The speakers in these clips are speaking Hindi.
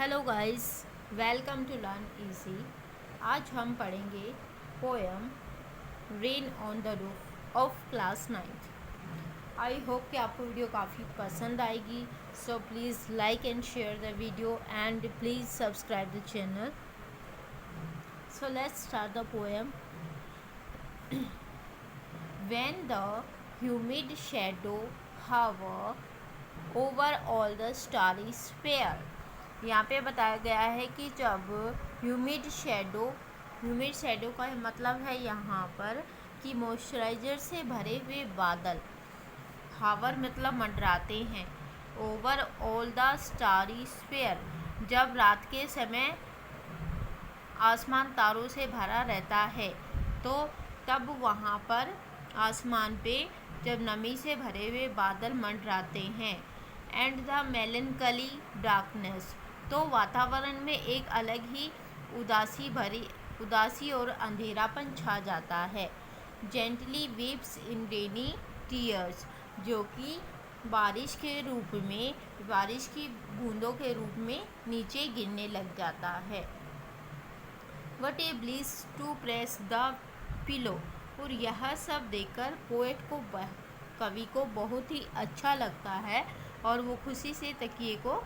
Hello guys, welcome to learn easy. आज हम पढ़ेंगे poem rain on the roof of class 9th। I hope कि आपको वीडियो काफ़ी पसंद आएगी। So please like and share the video and please subscribe the channel. So let's start the poem. When the humid shadow hover over all the starry sphere। यहाँ पे बताया गया है कि जब ह्यूमिड शेडो का मतलब है यहाँ पर कि मॉइस्चराइजर से भरे हुए बादल, हावर मतलब मंडराते हैं, over all the starry sphere जब रात के समय आसमान तारों से भरा रहता है, तो तब वहाँ पर आसमान पे जब नमी से भरे हुए बादल मंडराते हैं। एंड द मेलनकली डार्कनेस, तो वातावरण में एक अलग ही उदासी और अंधेरापन छा जाता है। जेंटली वीप्स इन रेनी टीयर्स, जो कि बारिश की बूंदों के रूप में नीचे गिरने लग जाता है। What a bliss to press the pillow, और यह सब देखकर कवि को बहुत ही अच्छा लगता है और वो खुशी से तकिए को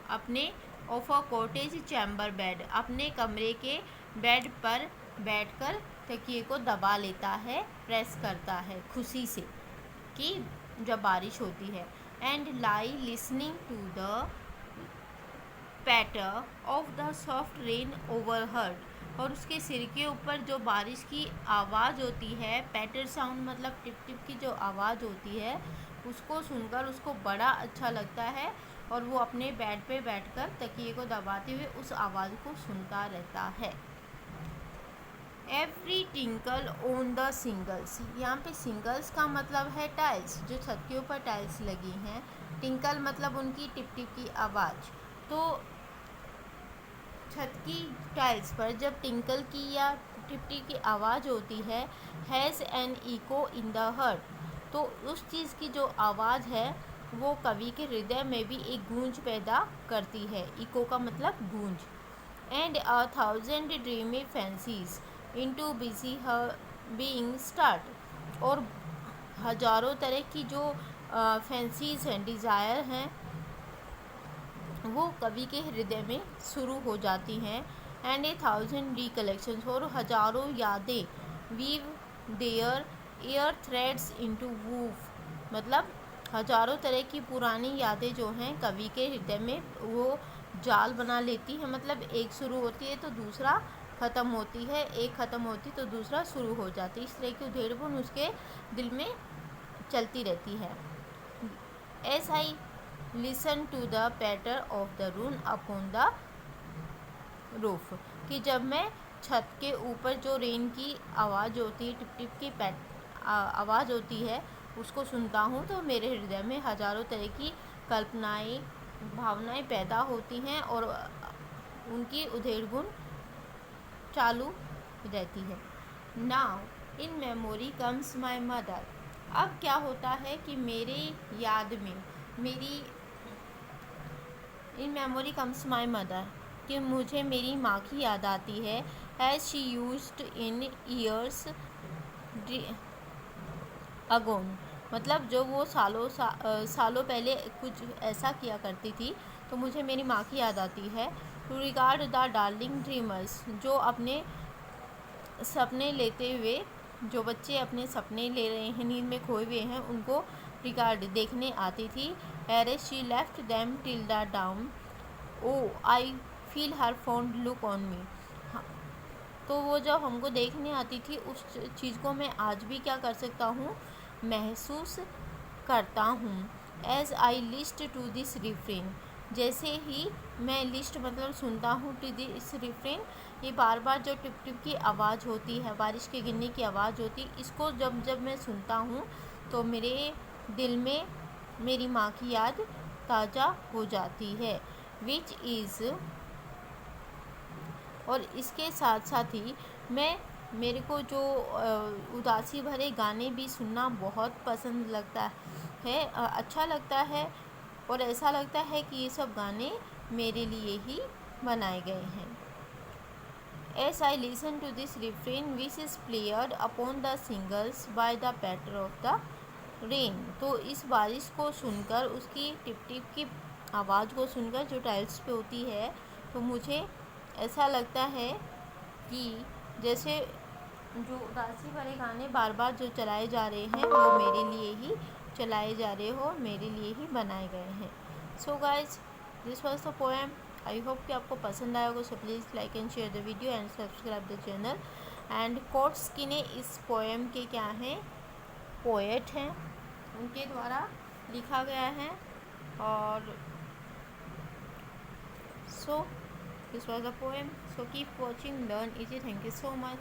अपने of a cottage chamber bed, अपने कमरे के बेड पर बैठकर तकिए को दबा लेता है, प्रेस करता है खुशी से कि जब बारिश होती है। And lie listening to the patter of the soft rain overhead, और उसके सिर के ऊपर जो बारिश की आवाज़ होती है, पैटर साउंड मतलब टिप टिप की जो आवाज़ होती है, उसको सुनकर उसको बड़ा अच्छा लगता है और वो अपने बेड पे बैठकर तकिए को दबाते हुए उस आवाज़ को सुनता रहता है। Every tinkle on the singles, यहाँ पे सिंगल्स का मतलब है टाइल्स, जो छत के ऊपर टाइल्स लगी हैं। टिंकल मतलब उनकी टिप टिप की आवाज़। तो छत की टाइल्स पर जब टिंकल की या टिप टिप की आवाज़ होती है, has an echo in the heart, तो उस चीज़ की जो आवाज़ है वो कवि के हृदय में भी एक गूंज पैदा करती है। इको का मतलब गूंज। And a thousand dreamy fancies into busy her being start, और हजारों तरह की जो फैंसीज हैं, डिज़ायर हैं, वो कवि के हृदय में शुरू हो जाती हैं। एंड ए थाउजेंड रिकलेक्शंस, और हजारों यादें, weave their air threads into woof, मतलब हजारों तरह की पुरानी यादें जो हैं कवि के हृदय में वो जाल बना लेती हैं। मतलब एक शुरू होती है तो दूसरा ख़त्म होती है, एक ख़त्म होती तो दूसरा शुरू हो जाती है। इस तरह की उधेड़-बुन उसके दिल में चलती रहती है। As I listen to the patter of the rain upon the roof, कि जब मैं छत के ऊपर जो रेन की आवाज़ होती है, टिप टिप की आवाज़ होती है, उसको सुनता हूँ तो मेरे हृदय में हजारों तरह की कल्पनाएं, भावनाएं पैदा होती हैं और उनकी उधेड़-बुन चालू रहती है। Now in memory comes my mother, अब क्या होता है कि मेरे याद में in memory comes my mother, कि मुझे मेरी माँ की याद आती है। As she used in years agone, मतलब जो वो सालों पहले कुछ ऐसा किया करती थी, तो मुझे मेरी माँ की याद आती है। To regard the darling dreamers, जो अपने सपने लेते हुए, जो बच्चे अपने सपने ले रहे हैं, नींद में खोए हुए हैं, उनको रिगार्ड देखने आती थी। Ere she left them till the dawn, O I feel her fond look on me, तो वो जब हमको देखने आती थी, उस चीज़ को मैं आज भी क्या कर सकता हूँ, महसूस करता हूँ। As I list to this refrain, जैसे ही मैं लिस्ट मतलब सुनता हूँ टू दिस रिफ्रेन, ये बार बार जो टिप टिप की आवाज़ होती है, बारिश के गिरने की आवाज़ होती है, इसको जब मैं सुनता हूँ तो मेरे दिल में मेरी माँ की याद ताज़ा हो जाती है। विच इज़, और इसके साथ साथ ही मेरे को जो उदासी भरे गाने भी सुनना बहुत पसंद लगता है, अच्छा लगता है। और ऐसा लगता है कि ये सब गाने मेरे लिए ही बनाए गए हैं। As I listen to this refrain which is played upon the shingles by the patter of the rain, तो इस बारिश को सुनकर, उसकी टिप टिप की आवाज़ को सुनकर जो टाइल्स पे होती है, तो मुझे ऐसा लगता है कि जैसे जो उदासी भरे गाने बार बार जो चलाए जा रहे हैं वो मेरे लिए ही चलाए जा रहे हो, मेरे लिए ही बनाए गए हैं। So guys, this was the poem. I hope कि आपको पसंद आया होगा। सो please like and share the video and subscribe the channel. And quotes किने इस पोएम के क्या हैं, पोएट हैं, उनके द्वारा लिखा गया है। और so this was the poem. So keep watching, learn easy. Thank you so much.